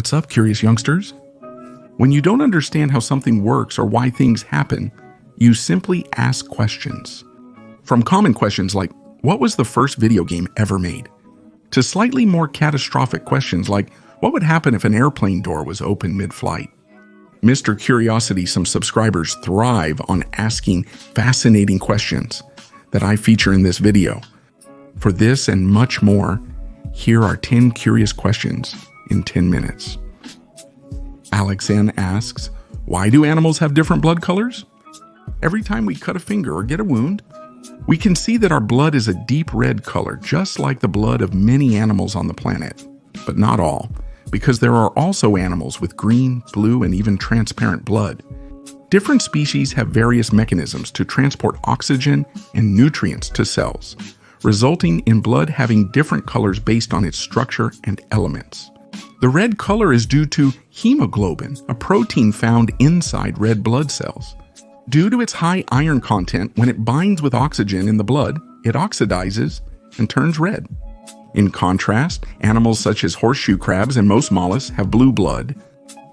What's up, curious youngsters? When you don't understand how something works or why things happen, you simply ask questions. From common questions like, what was the first video game ever made? To slightly more catastrophic questions like, what would happen if an airplane door was open mid-flight? Mr. Curiosity, some subscribers thrive on asking fascinating questions that I feature in this video. For this and much more, here are 10 curious questions in 10 minutes. Alex N. asks, why do animals have different blood colors? Every time we cut a finger or get a wound, we can see that our blood is a deep red color, just like the blood of many animals on the planet. But not all, because there are also animals with green, blue, and even transparent blood. Different species have various mechanisms to transport oxygen and nutrients to cells, resulting in blood having different colors based on its structure and elements. The red color is due to hemoglobin, a protein found inside red blood cells. Due to its high iron content, when it binds with oxygen in the blood, it oxidizes and turns red. In contrast, animals such as horseshoe crabs and most mollusks have blue blood.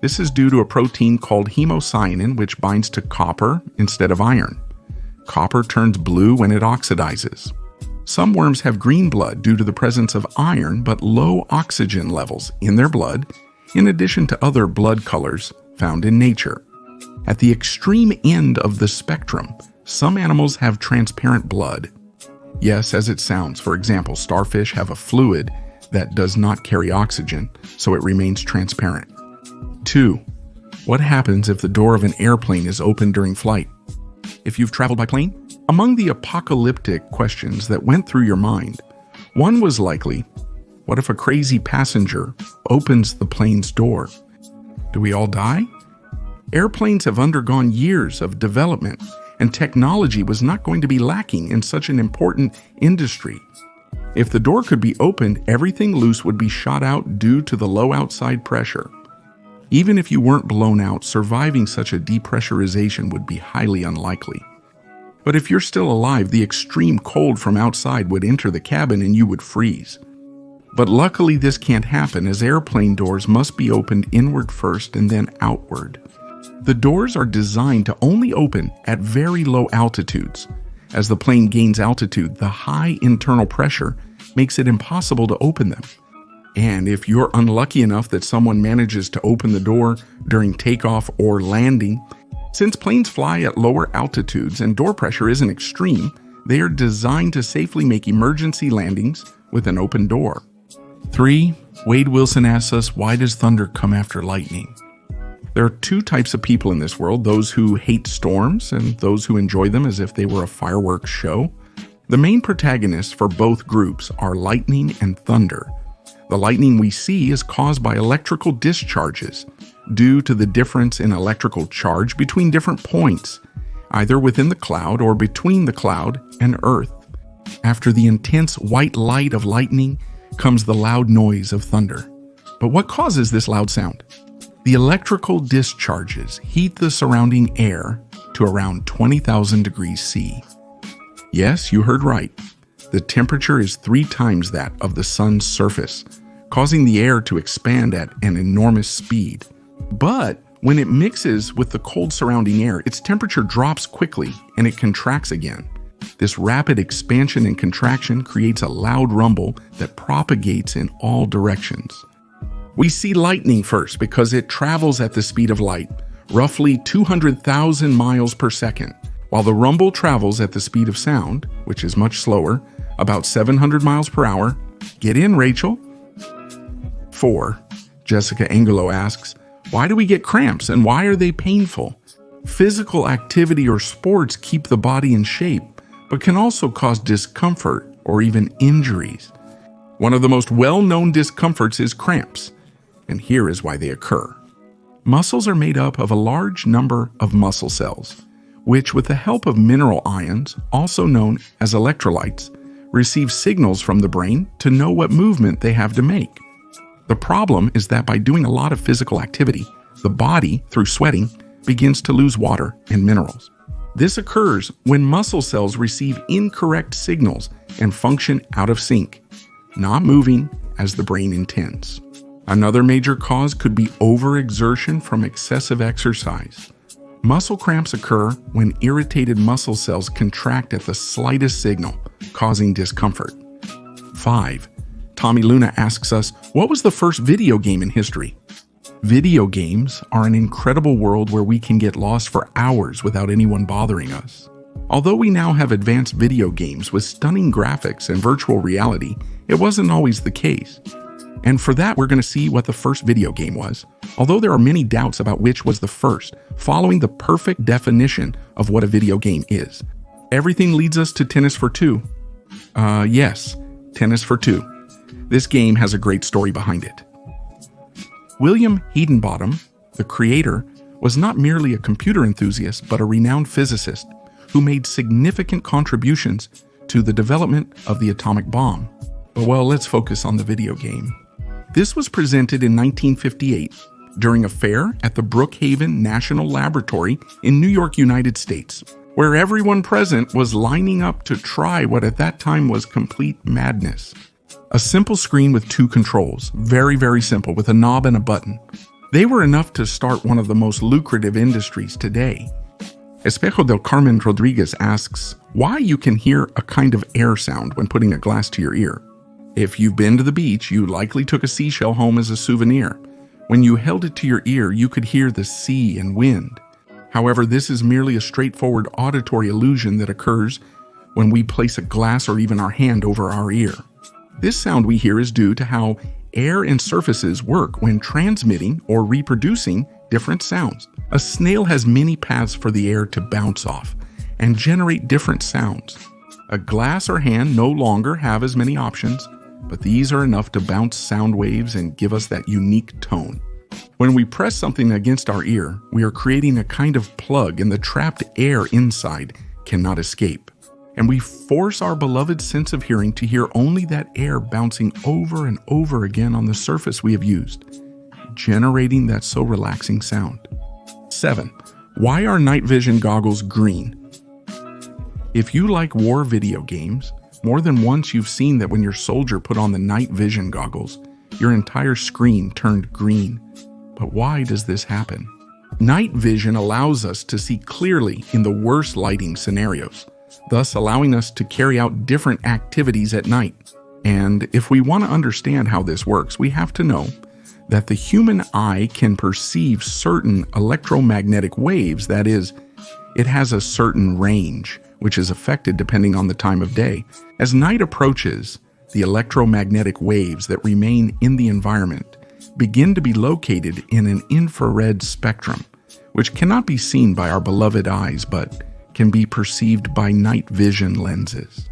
This is due to a protein called hemocyanin, which binds to copper instead of iron. Copper turns blue when it oxidizes. Some worms have green blood due to the presence of iron but low oxygen levels in their blood, in addition to other blood colors found in nature. At the extreme end of the spectrum, some animals have transparent blood. Yes, as it sounds. For example, starfish have a fluid that does not carry oxygen, so it remains transparent. 2. What happens if the door of an airplane is open during flight? If you've traveled by plane? Among the apocalyptic questions that went through your mind, one was likely, what if a crazy passenger opens the plane's door? Do we all die? Airplanes have undergone years of development, and technology was not going to be lacking in such an important industry. If the door could be opened, everything loose would be shot out due to the low outside pressure. Even if you weren't blown out, surviving such a depressurization would be highly unlikely. But if you're still alive, the extreme cold from outside would enter the cabin and you would freeze. But luckily this can't happen, as airplane doors must be opened inward first and then outward. The doors are designed to only open at very low altitudes. As the plane gains altitude, the high internal pressure makes it impossible to open them. And if you're unlucky enough that someone manages to open the door during takeoff or landing, since planes fly at lower altitudes and door pressure isn't extreme, they are designed to safely make emergency landings with an open door. 3. Wade Wilson asks us, why does thunder come after lightning? There are two types of people in this world, those who hate storms and those who enjoy them as if they were a fireworks show. The main protagonists for both groups are lightning and thunder. The lightning we see is caused by electrical discharges due to the difference in electrical charge between different points, either within the cloud or between the cloud and Earth. After the intense white light of lightning comes the loud noise of thunder. But what causes this loud sound? The electrical discharges heat the surrounding air to around 20,000 degrees C. Yes, you heard right. The temperature is 3 times that of the sun's surface, causing the air to expand at an enormous speed. But when it mixes with the cold surrounding air, its temperature drops quickly and it contracts again. This rapid expansion and contraction creates a loud rumble that propagates in all directions. We see lightning first because it travels at the speed of light, roughly 200,000 miles per second, while the rumble travels at the speed of sound, which is much slower, about 700 miles per hour. Get in, Rachel. 4. Jessica Angelo asks, why do we get cramps and why are they painful? Physical activity or sports keep the body in shape, but can also cause discomfort or even injuries. One of the most well-known discomforts is cramps, and here is why they occur. Muscles are made up of a large number of muscle cells, which with the help of mineral ions, also known as electrolytes, receive signals from the brain to know what movement they have to make. The problem is that by doing a lot of physical activity, the body, through sweating, begins to lose water and minerals. This occurs when muscle cells receive incorrect signals and function out of sync, not moving as the brain intends. Another major cause could be overexertion from excessive exercise. Muscle cramps occur when irritated muscle cells contract at the slightest signal, causing discomfort. 5. Tommy Luna asks us, what was the first video game in history? Video games are an incredible world where we can get lost for hours without anyone bothering us. Although we now have advanced video games with stunning graphics and virtual reality, it wasn't always the case. And for that, we're going to see what the first video game was, although there are many doubts about which was the first, following the perfect definition of what a video game is. Everything leads us to Tennis for Two. Yes, Tennis for Two. This game has a great story behind it. William Hedenbottom, the creator, was not merely a computer enthusiast, but a renowned physicist who made significant contributions to the development of the atomic bomb. But well, let's focus on the video game. This was presented in 1958 during a fair at the Brookhaven National Laboratory in New York, United States, where everyone present was lining up to try what at that time was complete madness. A simple screen with two controls, very simple, with a knob and a button. They were enough to start one of the most lucrative industries today. Espejo del Carmen Rodriguez asks, why you can hear a kind of air sound when putting a glass to your ear. If you've been to the beach, you likely took a seashell home as a souvenir. When you held it to your ear, you could hear the sea and wind. However, this is merely a straightforward auditory illusion that occurs when we place a glass or even our hand over our ear. This sound we hear is due to how air and surfaces work when transmitting or reproducing different sounds. A snail has many paths for the air to bounce off and generate different sounds. A glass or hand no longer have as many options, but these are enough to bounce sound waves and give us that unique tone. When we press something against our ear, we are creating a kind of plug and the trapped air inside cannot escape. And we force our beloved sense of hearing to hear only that air bouncing over and over again on the surface we have used, generating that so relaxing sound. 7. Why are night vision goggles green? If you like war video games, more than once you've seen that when your soldier put on the night vision goggles, your entire screen turned green. But why does this happen? Night vision allows us to see clearly in the worst lighting scenarios, thus allowing us to carry out different activities at night. And if we want to understand how this works, we have to know that the human eye can perceive certain electromagnetic waves, that is, it has a certain range, which is affected depending on the time of day. As night approaches, the electromagnetic waves that remain in the environment begin to be located in an infrared spectrum, which cannot be seen by our beloved eyes, but can be perceived by night vision lenses.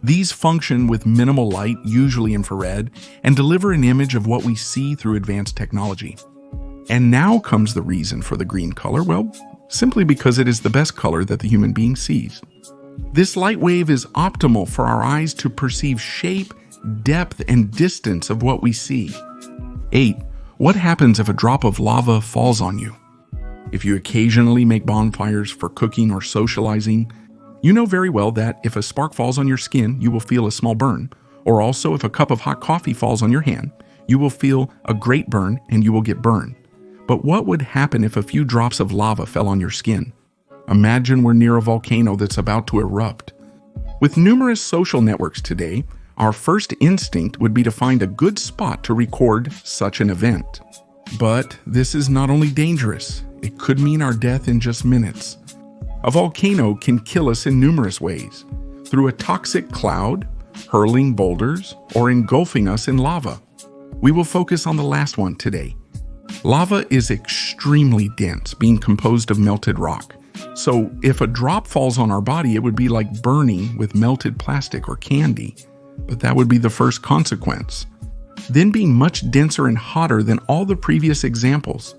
These function with minimal light, usually infrared, and deliver an image of what we see through advanced technology. And now comes the reason for the green color, well, simply because it is the best color that the human being sees. This light wave is optimal for our eyes to perceive shape, depth, and distance of what we see. 8. What happens if a drop of lava falls on you? If you occasionally make bonfires for cooking or socializing, you know very well that if a spark falls on your skin, you will feel a small burn, or also if a cup of hot coffee falls on your hand, you will feel a great burn and you will get burned. But what would happen if a few drops of lava fell on your skin? Imagine we're near a volcano that's about to erupt. With numerous social networks today, our first instinct would be to find a good spot to record such an event. But this is not only dangerous, it could mean our death in just minutes. A volcano can kill us in numerous ways, through a toxic cloud, hurling boulders, or engulfing us in lava. We will focus on the last one today. Lava is extremely dense, being composed of melted rock. So if a drop falls on our body, it would be like burning with melted plastic or candy. But that would be the first consequence. Then being much denser and hotter than all the previous examples.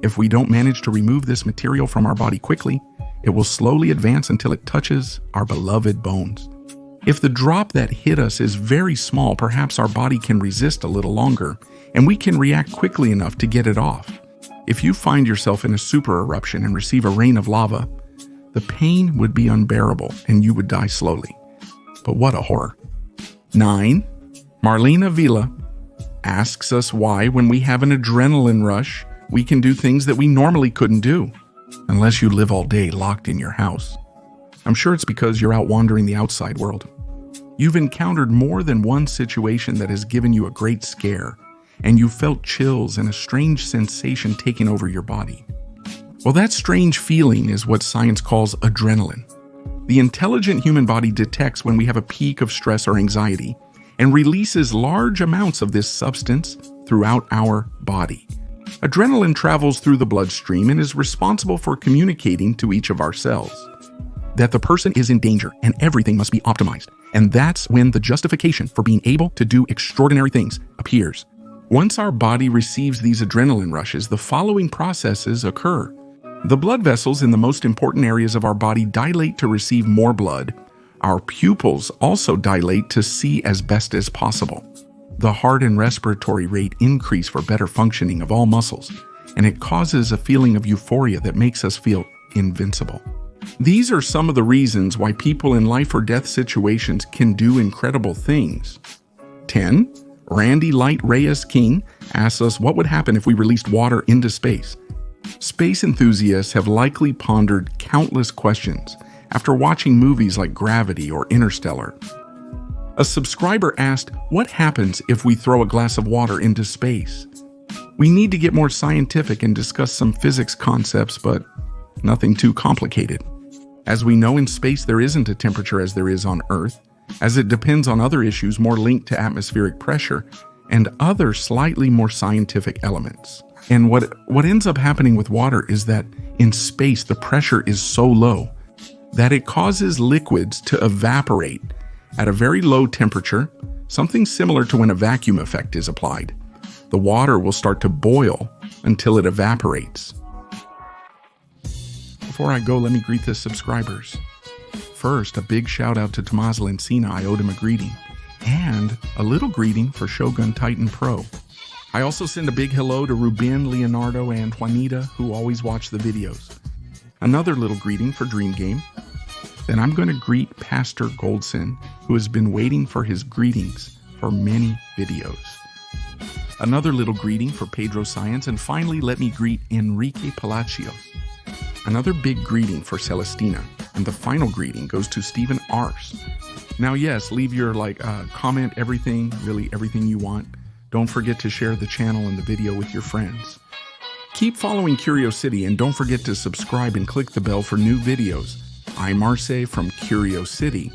If we don't manage to remove this material from our body quickly, it will slowly advance until it touches our beloved bones. If the drop that hit us is very small, perhaps our body can resist a little longer, and we can react quickly enough to get it off. If you find yourself in a super eruption and receive a rain of lava, the pain would be unbearable and you would die slowly. But what a horror. 9. Marlena Vila asks us why, when we have an adrenaline rush, we can do things that we normally couldn't do, unless you live all day locked in your house. I'm sure it's because you're out wandering the outside world. You've encountered more than one situation that has given you a great scare, and you felt chills and a strange sensation taking over your body. Well, that strange feeling is what science calls adrenaline. The intelligent human body detects when we have a peak of stress or anxiety and releases large amounts of this substance throughout our body. Adrenaline travels through the bloodstream and is responsible for communicating to each of our cells that the person is in danger and everything must be optimized. And that's when the justification for being able to do extraordinary things appears. Once our body receives these adrenaline rushes, the following processes occur. The blood vessels in the most important areas of our body dilate to receive more blood. Our pupils also dilate to see as best as possible. The heart and respiratory rate increase for better functioning of all muscles, and it causes a feeling of euphoria that makes us feel invincible. These are some of the reasons why people in life or death situations can do incredible things. 10. Randy Light Reyes King asks us what would happen if we released water into space. Space enthusiasts have likely pondered countless questions after watching movies like Gravity or Interstellar. A subscriber asked, what happens if we throw a glass of water into space? We need to get more scientific and discuss some physics concepts, but nothing too complicated. As we know, in space there isn't a temperature as there is on Earth, as it depends on other issues more linked to atmospheric pressure and other slightly more scientific elements. And what ends up happening with water is that in space the pressure is so low that it causes liquids to evaporate at a very low temperature, something similar to when a vacuum effect is applied. The water will start to boil until it evaporates. Before I go, let me greet the subscribers. First, a big shout out to Tomás Lencina, I owed him a greeting, and a little greeting for Shogun Titan Pro. I also send a big hello to Ruben, Leonardo, and Juanita, who always watch the videos. Another little greeting for Dream Game. Then I'm going to greet Pastor Goldson, who has been waiting for his greetings for many videos. Another little greeting for Pedro Science, and finally let me greet Enrique Palacios. Another big greeting for Celestina, and the final greeting goes to Stephen Ars. Now yes, leave your comment, everything, really everything you want. Don't forget to share the channel and the video with your friends. Keep following Curiosity and don't forget to subscribe and click the bell for new videos. I'm Marce from Curiosity.